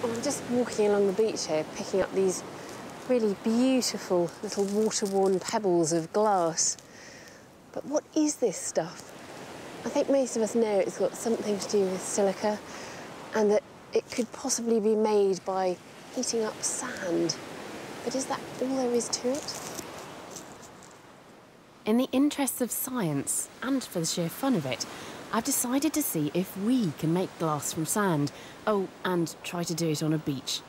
Well, I'm just walking along the beach here, picking up these really beautiful little water-worn pebbles of glass. But what is this stuff? I think most of us know it's got something to do with silica and that it could possibly be made by heating up sand. But is that all there is to it? In the interests of science, and for the sheer fun of it, I've decided to see if we can make glass from sand. Oh, and try to do it on a beach.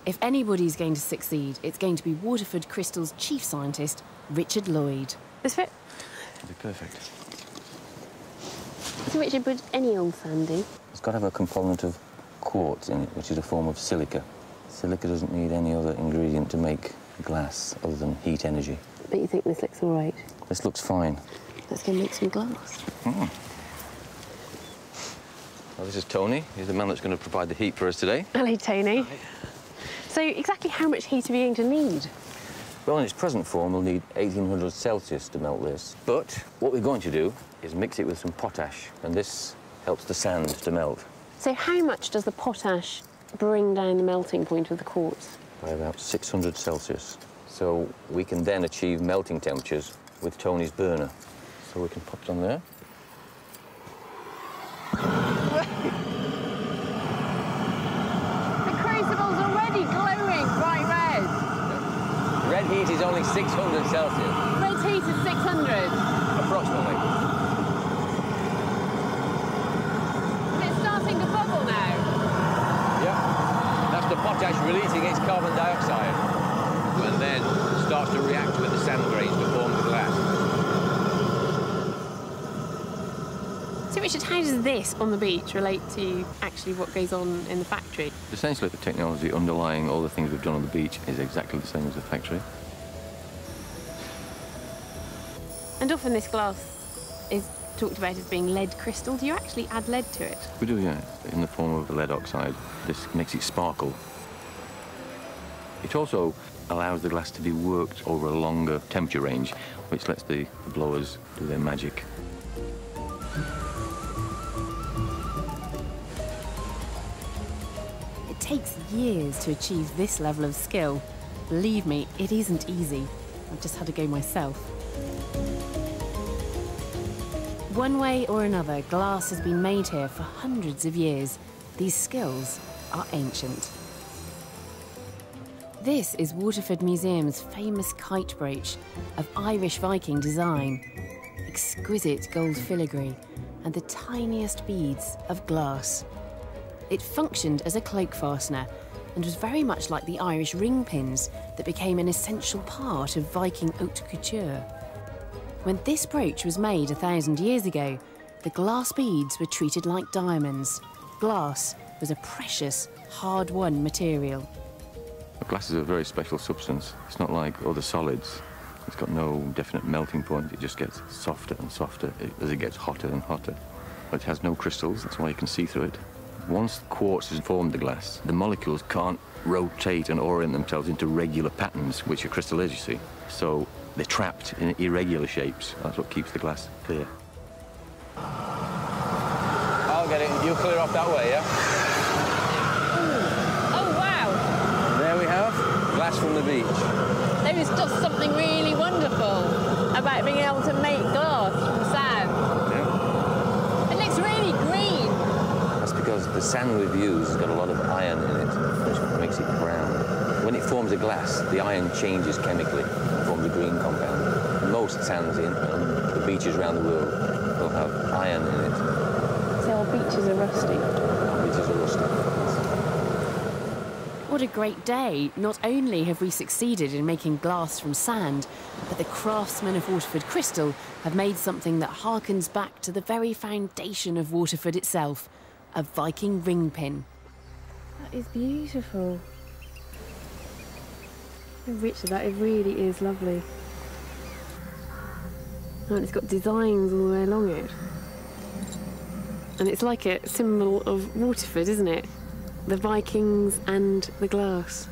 If anybody's going to succeed, it's going to be Waterford Crystal's chief scientist, Richard Lloyd. This fit? It'll be perfect. So Richard, would any old sand do? It's got to have a component of quartz in it, which is a form of silica. Silica doesn't need any other ingredient to make glass other than heat energy. But you think this looks all right? This looks fine. Let's go make some glass. Well, this is Tony. He's the man that's going to provide the heat for us today. Hello, Tony. Hi. So exactly how much heat are we going to need? Well, in its present form, we'll need 1800 Celsius to melt this. But what we're going to do is mix it with some potash, and this helps the sand to melt. So how much does the potash bring down the melting point of the quartz? By about 600 Celsius. So we can then achieve melting temperatures with Tony's burner. So we can pop it on there. The crucible's already glowing bright red. Red heat is only 600 Celsius. Red heat is 600? Approximately. Is it starting to bubble now? Yeah. That's the potash releasing its carbon dioxide and then starts to react with the sand grains to form the glass. So, Richard, how does this on the beach relate to actually what goes on in the factory? Essentially, the technology underlying all the things we've done on the beach is exactly the same as the factory. And often this glass is talked about as being lead crystal. Do you actually add lead to it? We do, yeah, in the form of lead oxide. This makes it sparkle. It also allows the glass to be worked over a longer temperature range, which lets the blowers do their magic. It takes years to achieve this level of skill. Believe me, it isn't easy. I've just had to go myself. One way or another, glass has been made here for hundreds of years. These skills are ancient. This is Waterford Museum's famous kite brooch of Irish Viking design. Exquisite gold filigree and the tiniest beads of glass. It functioned as a cloak fastener and was very much like the Irish ring pins that became an essential part of Viking haute couture. When this brooch was made 1,000 years ago, the glass beads were treated like diamonds. Glass was a precious, hard-won material. Glass is a very special substance. It's not like other solids. It's got no definite melting point. It just gets softer and softer as it gets hotter and hotter. But it has no crystals, that's why you can see through it. Once quartz has formed the glass, the molecules can't rotate and orient themselves into regular patterns, which a crystal is, you see. So they're trapped in irregular shapes. That's what keeps the glass clear. I'll get it. You'll clear off that way, yeah? Oh, wow. There we have glass from the beach. There is just something really wonderful about being able to make glass from sand. Yeah. It looks really green. That's because the sand we've used has got a lot of iron in it, which makes it brown. When it forms a glass, the iron changes chemically and forms a green compound. Most sands on the beaches around the world will have iron in it. So our beaches are rusty. Our beaches are rusty. What a great day. Not only have we succeeded in making glass from sand, but the craftsmen of Waterford Crystal have made something that harkens back to the very foundation of Waterford itself, a Viking ring pin. That is beautiful. Oh, Richard, that really is lovely. Oh, and it's got designs all the way along it. And it's like a symbol of Waterford, isn't it? The Vikings and the glass.